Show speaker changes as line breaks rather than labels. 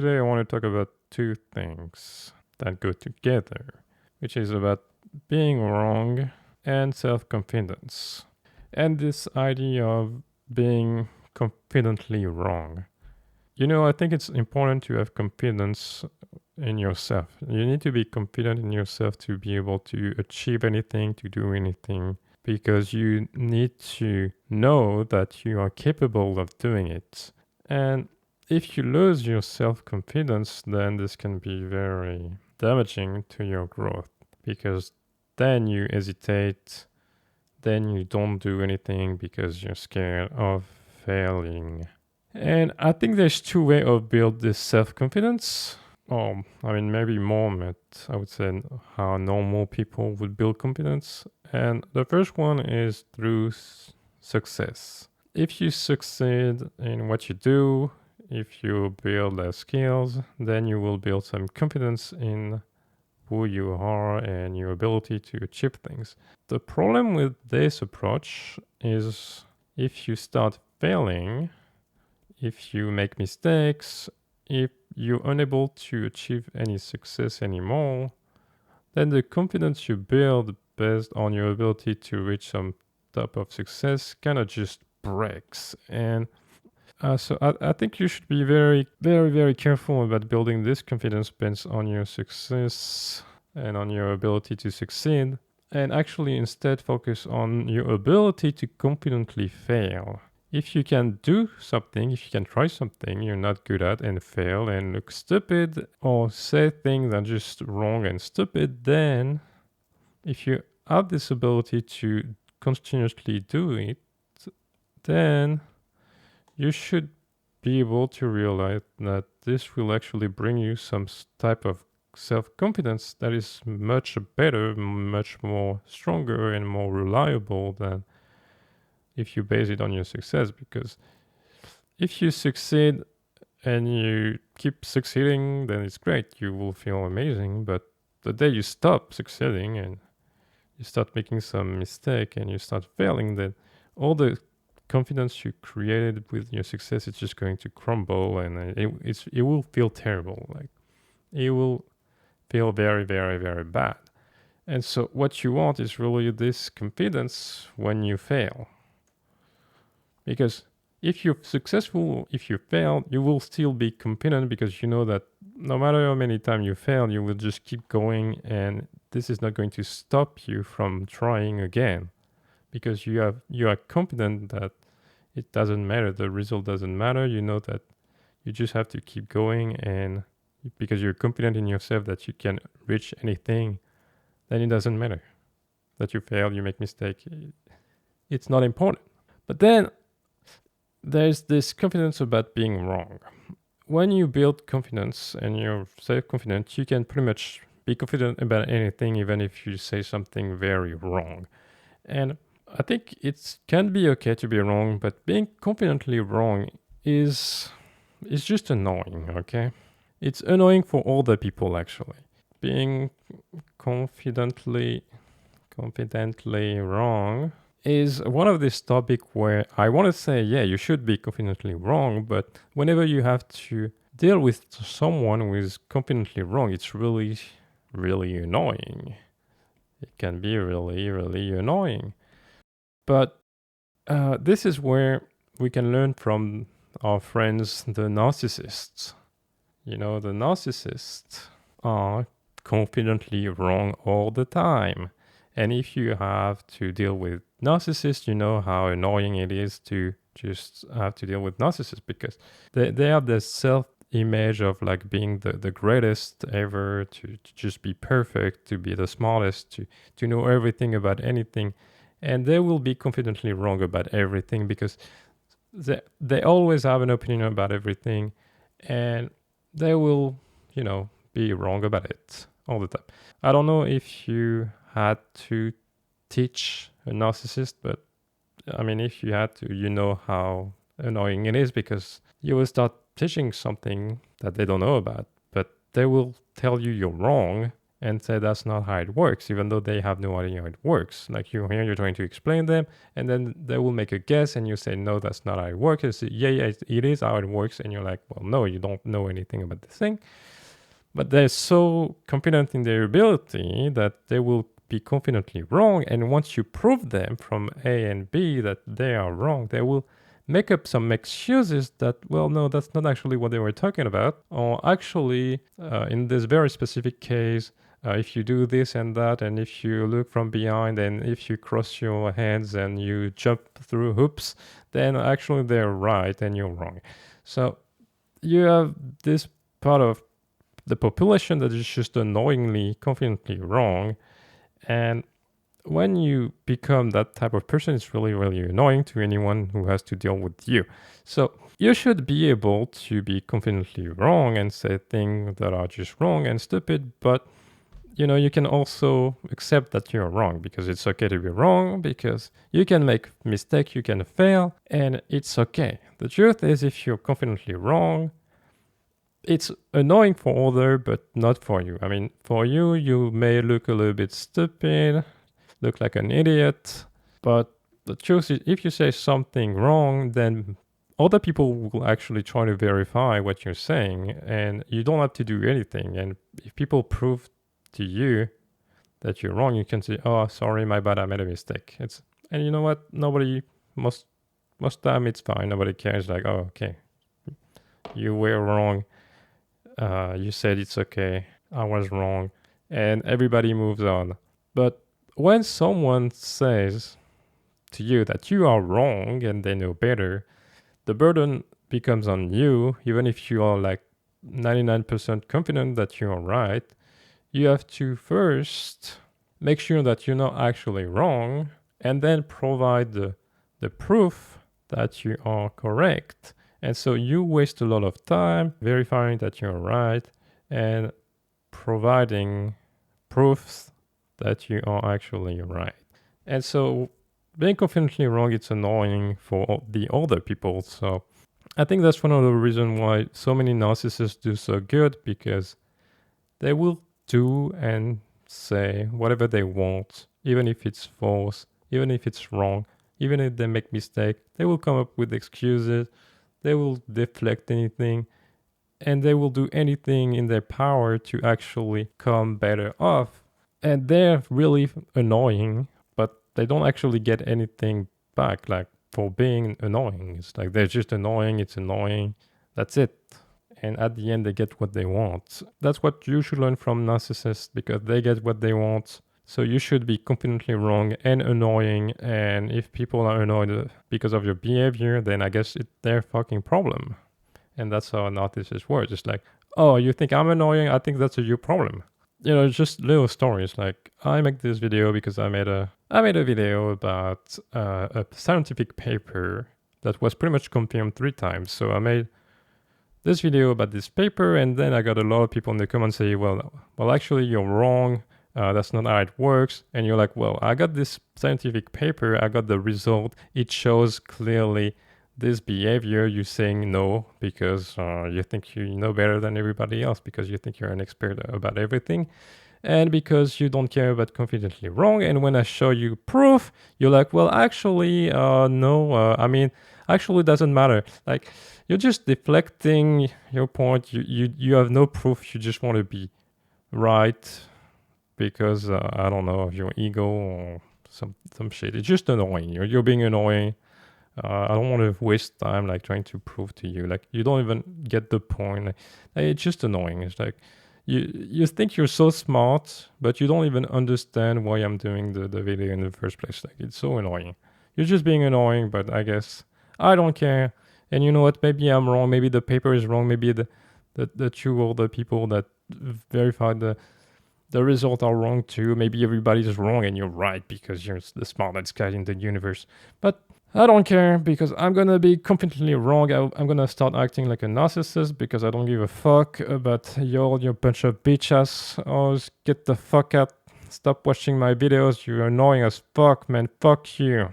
today I want to talk about two things that go together, which is about being wrong and self-confidence. And this idea of being confidently wrong. I think it's important to have confidence in yourself. You need to be confident in yourself to be able to achieve anything, to do anything, because you need to know that you are capable of doing it. And if you lose your self confidence, then this can be very damaging to your growth because then you hesitate, then you don't do anything because you're scared of failing. And I think there's two ways of build this self confidence. Maybe more, but I would say how normal people would build confidence. And the first one is through success. If you succeed in what you do, if you build skills, then you will build some confidence in who you are and your ability to achieve things. The problem with this approach is if you start failing, if you make mistakes, if you're unable to achieve any success anymore, then the confidence you build based on your ability to reach some type of success kind of just breaks. And so I think you should be very, very, very careful about building this confidence based on your success and on your ability to succeed. And actually instead focus on your ability to confidently fail. If you can do something, if you can try something you're not good at and fail and look stupid or say things that are just wrong and stupid, then if you have this ability to continuously do it, then you should be able to realize that this will actually bring you some type of self-confidence that is much better, much more stronger and more reliable than if you base it on your success. Because if you succeed and you keep succeeding, then it's great. You will feel amazing. But the day you stop succeeding and you start making some mistake and you start failing, then all the confidence you created with your success is just going to crumble, and it will feel terrible. Like it will feel very, very, very bad. And so what you want is really this confidence when you fail. Because if you're successful, if you fail, you will still be confident because you know that no matter how many times you fail, you will just keep going, and this is not going to stop you from trying again. Because you are confident that it doesn't matter, the result doesn't matter. You know that you just have to keep going, and because you're confident in yourself that you can reach anything, then it doesn't matter that you fail, you make mistake. It's not important. But then there's this confidence about being wrong. When you build confidence and you're self-confident, you can pretty much be confident about anything, even if you say something very wrong. And I think it can be okay to be wrong, but being confidently wrong is just annoying, okay? It's annoying for all the people, actually. Being confidently wrong is one of this topic where I want to say, yeah, you should be confidently wrong, but whenever you have to deal with someone who is confidently wrong, it's really, really annoying. It can be really, really annoying. But this is where we can learn from our friends, the narcissists. The narcissists are confidently wrong all the time. And if you have to deal with narcissists, you know how annoying it is to just have to deal with narcissists because they have this self-image of like being the greatest ever, to just be perfect, to be the smartest, to know everything about anything. And they will be confidently wrong about everything because they always have an opinion about everything, and they will, be wrong about it all the time. I don't know if you had to teach a narcissist, but if you had to, you know how annoying it is because you will start teaching something that they don't know about, but they will tell you you're wrong, and say that's not how it works, even though they have no idea how it works. Like you're here, you're trying to explain them, and then they will make a guess, and you say, no, that's not how it works. They say, yeah, it is how it works. And you're like, well, no, you don't know anything about the thing. But they're so confident in their ability that they will be confidently wrong. And once you prove them from A and B that they are wrong, they will make up some excuses that, well, no, that's not actually what they were talking about. Or actually, in this very specific case, if you do this and that, and if you look from behind, and if you cross your hands and you jump through hoops, then actually they're right and you're wrong. So you have this part of the population that is just annoyingly, confidently wrong. And when you become that type of person, it's really, really annoying to anyone who has to deal with you. So you should be able to be confidently wrong and say things that are just wrong and stupid, but you can also accept that you're wrong, because it's okay to be wrong, because you can make mistakes, you can fail, and it's okay. The truth is, if you're confidently wrong, it's annoying for others, but not for you. I mean, for you, you may look a little bit stupid, look like an idiot, but the truth is, if you say something wrong, then other people will actually try to verify what you're saying, and you don't have to do anything. And if people prove to you that you're wrong, you can say, "Oh, sorry, my bad, I made a mistake." And you know what? Nobody most time it's fine. Nobody cares. Like, oh, okay, you were wrong. You said it's okay. I was wrong, and everybody moves on. But when someone says to you that you are wrong and they know better, the burden becomes on you, even if you are like 99% confident that you are right. You have to first make sure that you're not actually wrong, and then provide the proof that you are correct. And so you waste a lot of time verifying that you're right and providing proofs that you are actually right. And so being confidently wrong, it's annoying for the other people. So I think that's one of the reasons why so many narcissists do so good, because they will do and say whatever they want, even if it's false, even if it's wrong, even if they make mistake. They will come up with excuses, they will deflect anything, and they will do anything in their power to actually come better off. And they're really annoying, but they don't actually get anything back, like, for being annoying. It's like they're just annoying, it's annoying, that's it. And at the end, they get what they want. That's what you should learn from narcissists, because they get what they want. So you should be confidently wrong and annoying. And if people are annoyed because of your behavior, then I guess it's their fucking problem. And that's how narcissists work. It's like, oh, you think I'm annoying? I think that's your problem. Just little stories. Like, I make this video because I made a video about a scientific paper that was pretty much confirmed 3 times. So I made this video about this paper, and then I got a lot of people in the comments say, well, actually, you're wrong. That's not how it works. And you're like, well, I got this scientific paper. I got the result. It shows clearly this behavior. You're saying no because you think you know better than everybody else, because you think you're an expert about everything, and because you don't care about confidently wrong. And when I show you proof, you're like, well, actually, no. I mean, actually, it doesn't matter. Like, you're just deflecting your point. You have no proof. You just want to be right because I don't know, of your ego or some shit. It's just annoying. You're being annoying. I don't want to waste time like trying to prove to you. Like, you don't even get the point. Like, it's just annoying. It's like you think you're so smart, but you don't even understand why I'm doing the video in the first place. Like, it's so annoying. You're just being annoying, but I guess I don't care. And you know what? Maybe I'm wrong. Maybe the paper is wrong. Maybe the two other people that verified the result are wrong too. Maybe everybody's wrong and you're right because you're the smartest guy in the universe. But I don't care, because I'm gonna be completely wrong. I'm gonna start acting like a narcissist because I don't give a fuck about your bunch of bitches. Oh, just get the fuck out. Stop watching my videos. You're annoying as fuck, man. Fuck you.